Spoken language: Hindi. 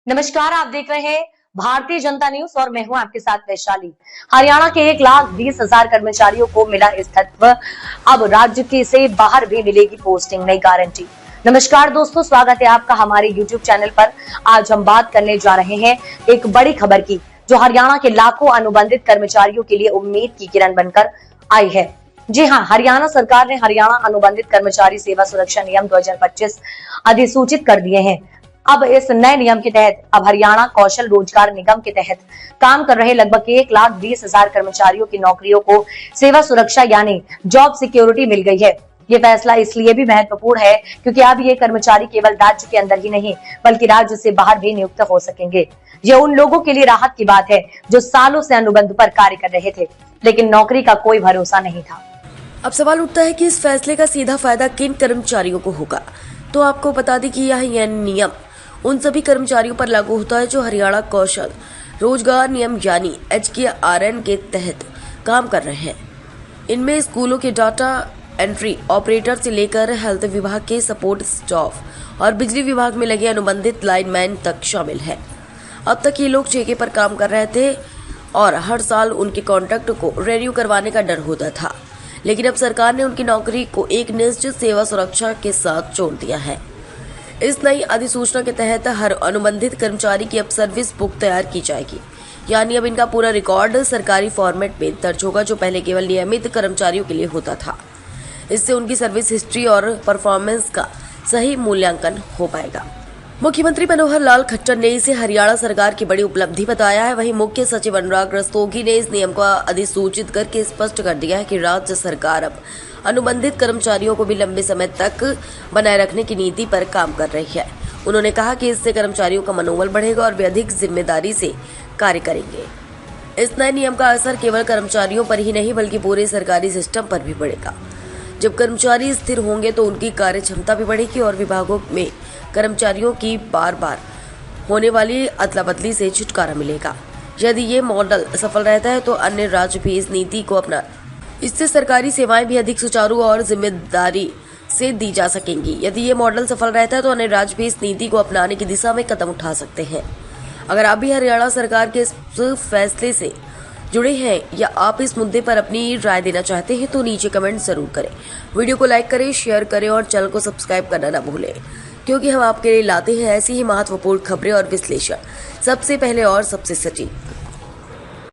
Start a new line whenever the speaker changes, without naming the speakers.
नमस्कार, आप देख रहे हैं भारतीय जनता न्यूज और मैं हूं आपके साथ वैशाली। हरियाणा के 1,20,000 कर्मचारियों को मिला स्थायित्व, अब राज्य के से बाहर भी मिलेगी पोस्टिंग, नई गारंटी। नमस्कार दोस्तों, स्वागत है आपका हमारे YouTube चैनल पर। आज हम बात करने जा रहे हैं एक बड़ी खबर की, जो हरियाणा के लाखों अनुबंधित कर्मचारियों के लिए उम्मीद की किरण बनकर आई है। जी हाँ, हरियाणा सरकार ने हरियाणा अनुबंधित कर्मचारी सेवा सुरक्षा नियम 2025 अधिसूचित कर दिए हैं। अब इस नए नियम के तहत अब हरियाणा कौशल रोजगार निगम के तहत काम कर रहे लगभग 1,20,000 कर्मचारियों की नौकरियों को सेवा सुरक्षा यानी जॉब सिक्योरिटी मिल गई है। ये फैसला इसलिए भी महत्वपूर्ण है क्योंकि अब ये कर्मचारी केवल राज्य के अंदर ही नहीं बल्कि राज्य से बाहर भी नियुक्त हो सकेंगे। ये उन लोगों के लिए राहत की बात है जो सालों से अनुबंध पर कार्य कर रहे थे लेकिन नौकरी का कोई भरोसा नहीं था।
अब सवाल उठता है कि इस फैसले का सीधा फायदा किन कर्मचारियों को होगा। तो आपको बता दें कि यह नियम उन सभी कर्मचारियों पर लागू होता है जो हरियाणा कौशल रोजगार नियम यानी HKRN के तहत काम कर रहे हैं। इनमें स्कूलों के डाटा एंट्री ऑपरेटर से लेकर हेल्थ विभाग के सपोर्ट स्टाफ और बिजली विभाग में लगे अनुबंधित लाइनमैन तक शामिल है। अब तक ये लोग ठेके पर काम कर रहे थे और हर साल उनके कॉन्ट्रैक्ट को रिन्यू करवाने का डर होता था, लेकिन अब सरकार ने उनकी नौकरी को एक निश्चित सेवा सुरक्षा के साथ जोड़ दिया है। इस नई अधिसूचना के तहत हर अनुबंधित कर्मचारी की अब सर्विस बुक तैयार की जाएगी, यानी अब इनका पूरा रिकॉर्ड सरकारी फॉर्मेट में दर्ज होगा, जो पहले केवल नियमित कर्मचारियों के लिए होता था। इससे उनकी सर्विस हिस्ट्री और परफॉर्मेंस का सही मूल्यांकन हो पाएगा। मुख्यमंत्री मनोहर लाल खट्टर ने इसे हरियाणा सरकार की बड़ी उपलब्धि बताया है। वहीं मुख्य सचिव अनुराग रस्तोगी ने इस नियम को अधिसूचित करके स्पष्ट कर दिया है कि राज्य सरकार अब अनुबंधित कर्मचारियों को भी लंबे समय तक बनाए रखने की नीति पर काम कर रही है। उन्होंने कहा कि इससे कर्मचारियों का मनोबल बढ़ेगा और वे अधिक जिम्मेदारी से कार्य करेंगे। इस नए नियम का असर केवल कर्मचारियों पर ही नहीं बल्कि पूरे सरकारी सिस्टम पर भी पड़ेगा। जब कर्मचारी स्थिर होंगे तो उनकी कार्य क्षमता भी बढ़ेगी और विभागों में कर्मचारियों की बार बार होने वाली अदला बदली से छुटकारा मिलेगा। यदि ये मॉडल सफल रहता है तो अन्य राज्य भी इस नीति को अपना, इससे सरकारी सेवाएं भी अधिक सुचारू और जिम्मेदारी से दी जा सकेंगी। यदि ये मॉडल सफल रहता है तो अन्य राज्य भी इस नीति को अपनाने की दिशा में कदम उठा सकते हैं। अगर आप भी हरियाणा सरकार के इस फैसले से जुड़े हैं या आप इस मुद्दे पर अपनी राय देना चाहते हैं तो नीचे कमेंट जरूर करें। वीडियो को लाइक करें, शेयर करें और चैनल को सब्सक्राइब करना न भूलें, क्योंकि हम आपके लिए लाते हैं ऐसी ही महत्वपूर्ण खबरें और विश्लेषण सबसे पहले और सबसे सटीक।